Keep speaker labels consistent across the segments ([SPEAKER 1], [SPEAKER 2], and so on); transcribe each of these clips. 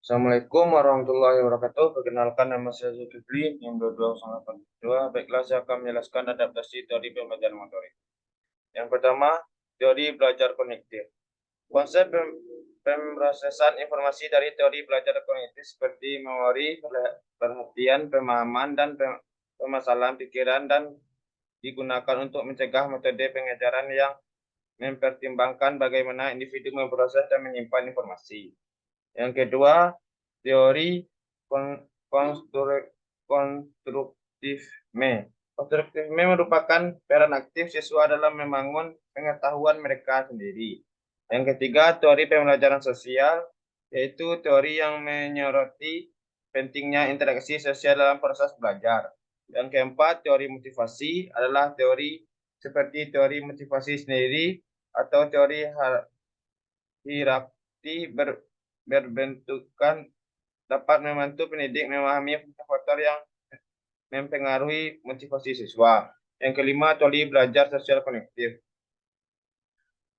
[SPEAKER 1] Assalamualaikum warahmatullahi wabarakatuh. Perkenalkan, nama saya Zulkifli yang 2282. Baiklah, saya akan menjelaskan adaptasi teori pembelajaran motorik. Yang pertama, teori belajar kognitif. Konsep pemrosesan informasi dari teori belajar kognitif seperti memori, perhatian, pemahaman, dan permasalahan pikiran dan digunakan untuk mencegah metode pengajaran yang mempertimbangkan bagaimana individu memproses dan menyimpan informasi. Yang kedua, teori konstruktivisme. Konstruktivisme merupakan peran aktif siswa dalam membangun pengetahuan mereka sendiri. Yang ketiga, teori pembelajaran sosial, yaitu teori yang menyoroti pentingnya interaksi sosial dalam proses belajar. Yang keempat, teori motivasi adalah teori seperti teori motivasi sendiri atau teori hierarki berbentukan dapat membantu pendidik memahami faktor-faktor yang mempengaruhi motivasi siswa. Yang kelima, teori belajar sosial konektif,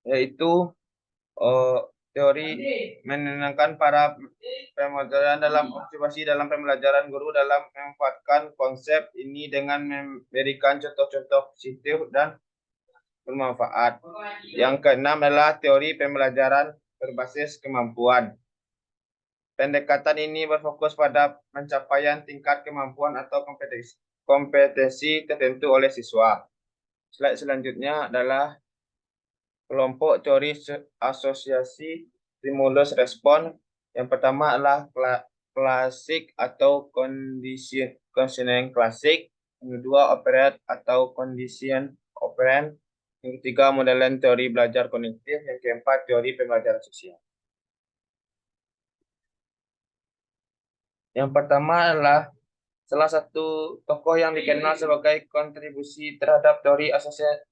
[SPEAKER 1] yaitu eh, teori menenangkan para pembelajaran dalam motivasi dalam pembelajaran guru dalam memanfaatkan konsep ini dengan memberikan contoh-contoh positif dan bermanfaat. Yang keenam adalah teori pembelajaran berbasis kemampuan. Pendekatan ini berfokus pada pencapaian tingkat kemampuan atau kompetensi tertentu oleh siswa. Slide selanjutnya adalah kelompok teori asosiasi stimulus respon. Yang pertama adalah klasik atau conditioning klasik. Yang kedua operant atau condition operant. Yang ketiga modelan teori belajar kognitif. Yang keempat teori pembelajaran sosial. Yang pertama adalah salah satu tokoh yang dikenal sebagai kontribusi terhadap teori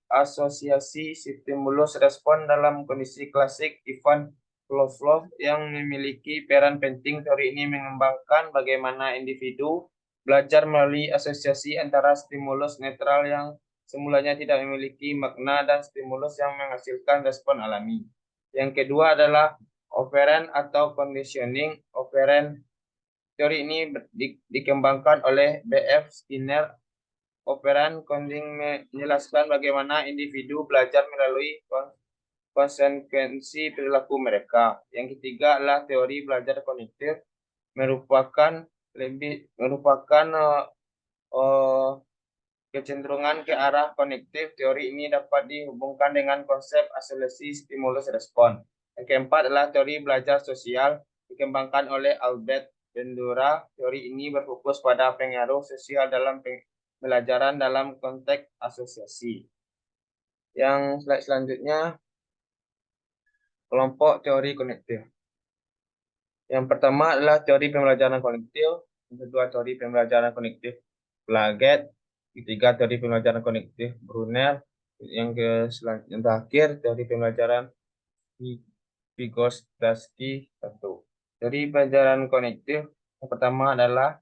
[SPEAKER 1] asosiasi stimulus respon dalam kondisi klasik, Ivan Pavlov, yang memiliki peran penting. Teori ini mengembangkan bagaimana individu belajar melalui asosiasi antara stimulus netral yang semulanya tidak memiliki makna dan stimulus yang menghasilkan respon alami. Yang kedua adalah operant atau conditioning operant. Teori ini dikembangkan oleh B.F. Skinner. Operan Conding menjelaskan bagaimana individu belajar melalui konsekuensi perilaku mereka. Yang ketiga adalah teori belajar kognitif, merupakan kecenderungan ke arah kognitif. Teori ini dapat dihubungkan dengan konsep asosiasi stimulus respon. Yang keempat adalah teori belajar sosial, dikembangkan oleh Albert Bandura. Teori ini berfokus pada pengaruh sosial dalam pembelajaran dalam konteks asosiasi. Yang slide selanjutnya, kelompok teori kognitif. Yang pertama adalah teori pembelajaran kognitif, yang kedua teori pembelajaran kognitif Piaget, ketiga teori pembelajaran kognitif Brunel, yang terakhir teori pembelajaran Vygotsky 1. Teori pembelajaran kognitif yang pertama adalah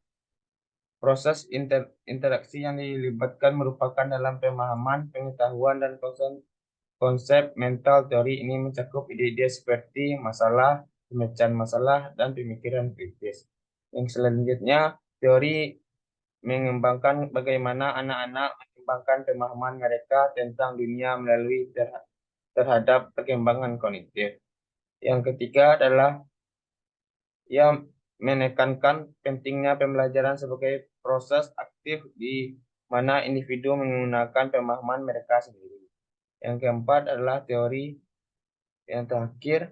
[SPEAKER 1] proses interaksi yang dilibatkan merupakan dalam pemahaman, pengetahuan, dan konsep mental. Teori ini mencakup ide-ide seperti masalah, pemecahan masalah, dan pemikiran kritis. Yang selanjutnya, teori mengembangkan bagaimana anak-anak mengembangkan pemahaman mereka tentang dunia melalui terhadap perkembangan kognitif. Yang ketiga adalah ia menekankan pentingnya pembelajaran sebagai proses aktif di mana individu menggunakan pemahaman mereka sendiri. Yang keempat adalah teori yang terakhir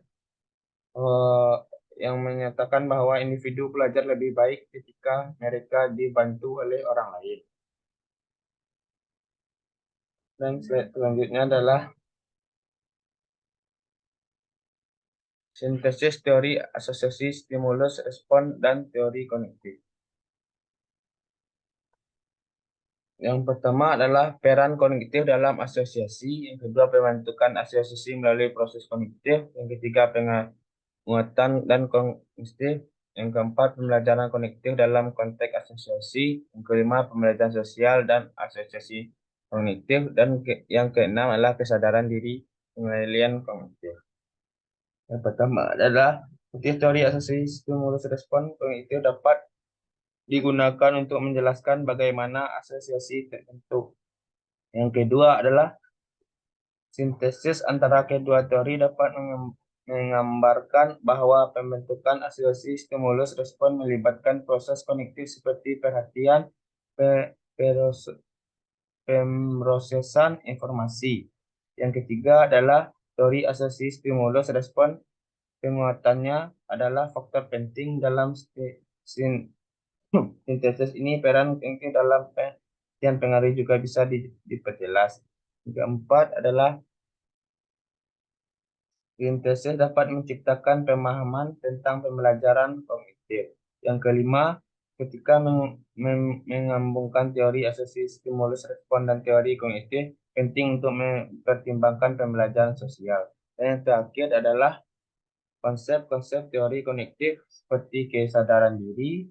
[SPEAKER 1] yang menyatakan bahwa individu belajar lebih baik ketika mereka dibantu oleh orang lain. Dan selanjutnya adalah sintesis teori asosiasi stimulus respon dan teori kognitif. Yang pertama adalah peran kognitif dalam asosiasi, yang kedua pembentukan asosiasi melalui proses kognitif, yang ketiga penguatan dan kognitif, yang keempat pembelajaran kognitif dalam konteks asosiasi, yang kelima pembelajaran sosial dan asosiasi kognitif, dan yang keenam adalah kesadaran diri penilaian kognitif. Yang pertama adalah Teori asosiasi stimulus respon kognitif dapat digunakan untuk menjelaskan bagaimana asosiasi terbentuk. Yang kedua adalah sintesis antara kedua teori dapat menggambarkan bahwa pembentukan asosiasi stimulus respon melibatkan proses kognitif seperti perhatian, pemrosesan informasi. Yang ketiga adalah teori asosiasi stimulus respon. Penguatannya adalah faktor penting dalam sintesis ini. Peran penting dalam penelitian pengaruh juga bisa diperjelas. Yang keempat adalah sintesis dapat menciptakan pemahaman tentang pembelajaran kognitif. Yang kelima, ketika menggabungkan teori asosiasi stimulus respon dan teori kognitif, penting untuk mempertimbangkan pembelajaran sosial. Dan yang terakhir adalah konsep-konsep teori kognitif seperti kesadaran diri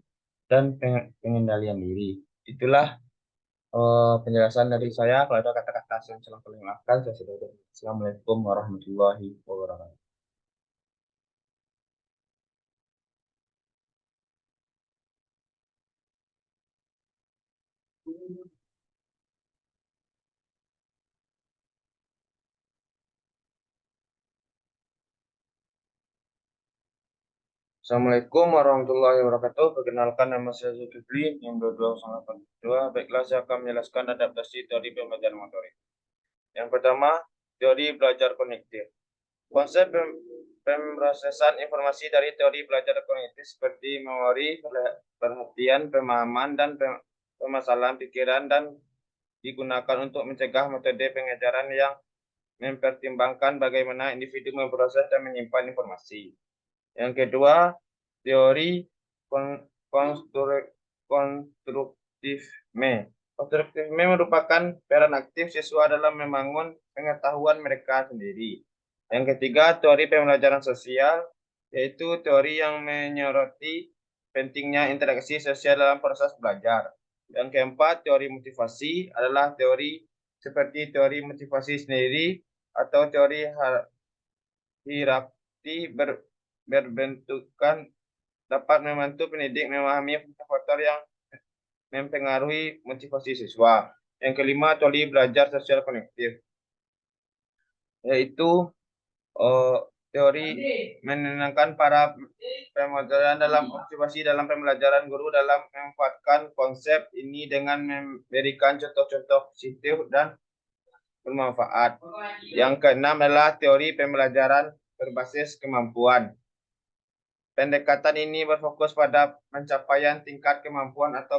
[SPEAKER 1] dan pengendalian diri. Itulah penjelasan dari saya. Kalau ada kata-kata yang salah, tolong maafkan. Saya sudah. Assalamualaikum warahmatullahi wabarakatuh. Assalamualaikum warahmatullahi wabarakatuh. Perkenalkan, nama saya Zulkifli, yang 2282. Baiklah, saya akan menjelaskan adaptasi teori pembelajaran motorik. Yang pertama, teori belajar kognitif. Konsep pemrosesan informasi dari teori belajar kognitif seperti memori, perhatian, pemahaman, dan permasalahan pikiran dan digunakan untuk mencegah metode pengajaran yang mempertimbangkan bagaimana individu memproses dan menyimpan informasi. Yang kedua, teori konstruktivisme. Konstruktivisme merupakan peran aktif siswa dalam membangun pengetahuan mereka sendiri. Yang ketiga, teori pembelajaran sosial, yaitu teori yang menyoroti pentingnya interaksi sosial dalam proses belajar. Yang keempat, teori motivasi adalah teori seperti teori motivasi sendiri atau teori hierarki berbentukan dapat membantu pendidik memahami faktor yang mempengaruhi motivasi siswa. Yang kelima, teori belajar sosial konektif, yaitu teori menenangkan para pembelajaran dalam motivasi dalam pembelajaran guru dalam memanfaatkan konsep ini dengan memberikan contoh-contoh positif dan bermanfaat. Yang keenam adalah teori pembelajaran berbasis kemampuan. Pendekatan ini berfokus pada pencapaian tingkat kemampuan atau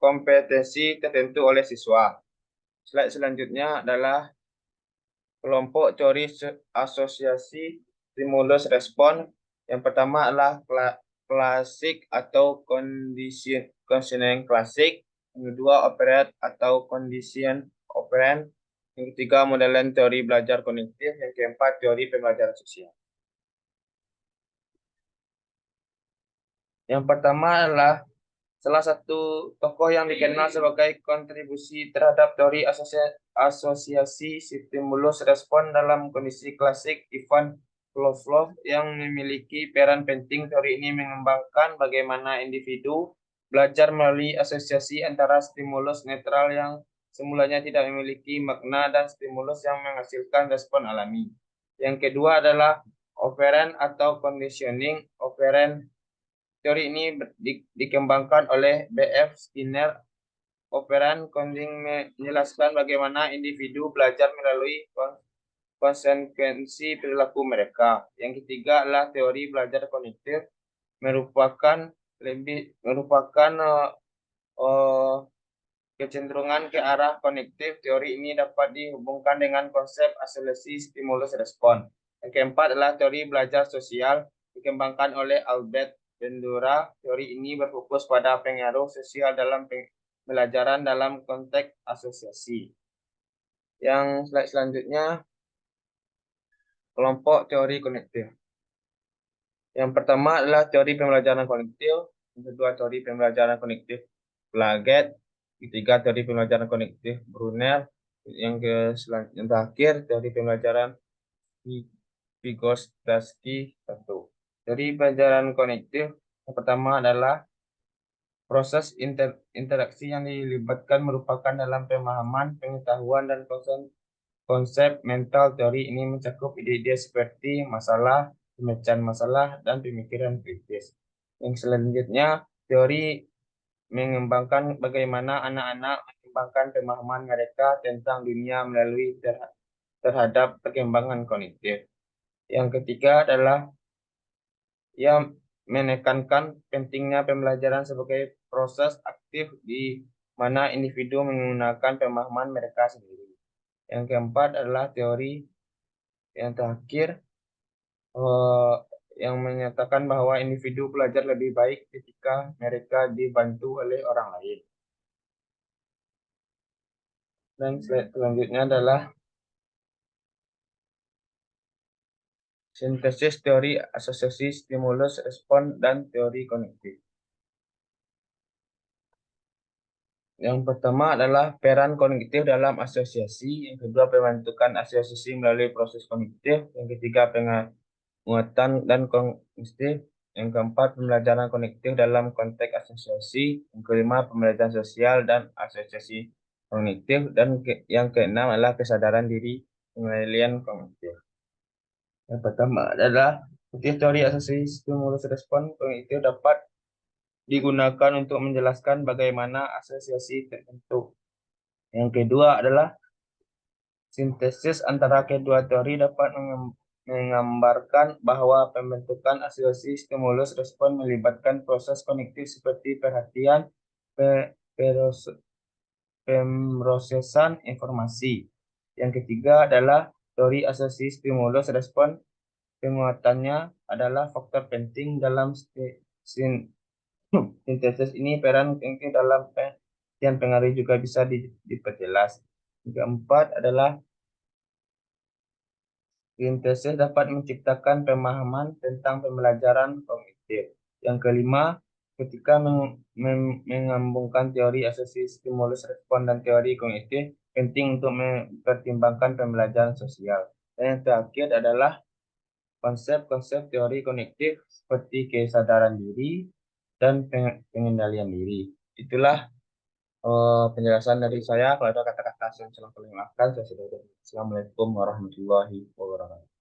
[SPEAKER 1] kompetensi tertentu oleh siswa. Slide selanjutnya adalah kelompok teori asosiasi stimulus respon. Yang pertama adalah klasik atau conditioning klasik. Yang kedua, operant atau condition operant. Yang ketiga, modelen teori belajar kognitif. Yang keempat, teori pembelajaran sosial. Yang pertama adalah salah satu tokoh yang dikenal sebagai kontribusi terhadap teori asosiasi stimulus respon dalam kondisi klasik, Ivan Pavlov, yang memiliki peran penting. Teori ini mengembangkan bagaimana individu belajar melalui asosiasi antara stimulus netral yang semulanya tidak memiliki makna dan stimulus yang menghasilkan respon alami. Yang kedua adalah operant atau conditioning operant. Teori ini dikembangkan oleh B.F. Skinner. Operan coding menjelaskan bagaimana individu belajar melalui konsekuensi perilaku mereka. Yang ketiga adalah teori belajar kognitif, merupakan kecenderungan ke arah kognitif. Teori ini dapat dihubungkan dengan konsep asosiasi stimulus respon. Yang keempat adalah teori belajar sosial, dikembangkan oleh Albert Bandura. Teori ini berfokus pada pengaruh sosial dalam pembelajaran dalam konteks asosiasi. Yang slide selanjutnya, kelompok teori kognitif. Yang pertama adalah teori pembelajaran kognitif. Yang kedua, teori pembelajaran kognitif Piaget. Ketiga, teori pembelajaran kognitif Brunner. Yang terakhir, teori pembelajaran Vygotsky 1. Teori pelajaran kognitif yang pertama adalah proses interaksi yang dilibatkan merupakan dalam pemahaman, pengetahuan, dan konsep mental. Teori ini mencakup ide-ide seperti masalah, pemecahan masalah, dan pemikiran kritis. Yang selanjutnya, teori mengembangkan bagaimana anak-anak mengembangkan pemahaman mereka tentang dunia melalui terhadap perkembangan kognitif. Yang ketiga adalah ia menekankan pentingnya pembelajaran sebagai proses aktif di mana individu menggunakan pemahaman mereka sendiri. Yang keempat adalah teori yang terakhir eh, yang menyatakan bahwa individu belajar lebih baik ketika mereka dibantu oleh orang lain. Dan selanjutnya adalah sintesis teori asosiasi stimulus respon dan teori kognitif. Yang pertama adalah peran kognitif dalam asosiasi, yang kedua pembentukan asosiasi melalui proses kognitif, yang ketiga penguatan dan kognitif, yang keempat pembelajaran kognitif dalam konteks asosiasi, yang kelima pembelajaran sosial dan asosiasi kognitif, dan yang keenam adalah kesadaran diri penilaian kognitif. Yang pertama adalah teori asosiasi stimulus respon kognitif dapat digunakan untuk menjelaskan bagaimana asosiasi terbentuk. Yang kedua adalah sintesis antara kedua teori dapat menggambarkan bahwa pembentukan asosiasi stimulus respon melibatkan proses kognitif seperti perhatian, pemrosesan informasi. Yang ketiga adalah teori asosiasi stimulus respon. Penguatannya adalah faktor penting dalam sintesis ini. Peran penting dalam yang pengaruh juga bisa diperjelas. Yang keempat adalah sintesis dapat menciptakan pemahaman tentang pembelajaran kognitif. Yang kelima, ketika menggabungkan teori asosiasi stimulus respon dan teori kognitif, penting untuk mempertimbangkan pembelajaran sosial. Dan yang terakhir adalah konsep-konsep teori kognitif seperti kesadaran diri dan pengendalian diri. Itulah penjelasan dari saya. Kalau ada kata-kata yang salah kalian maafkan, saya sudah. Assalamualaikum warahmatullahi wabarakatuh.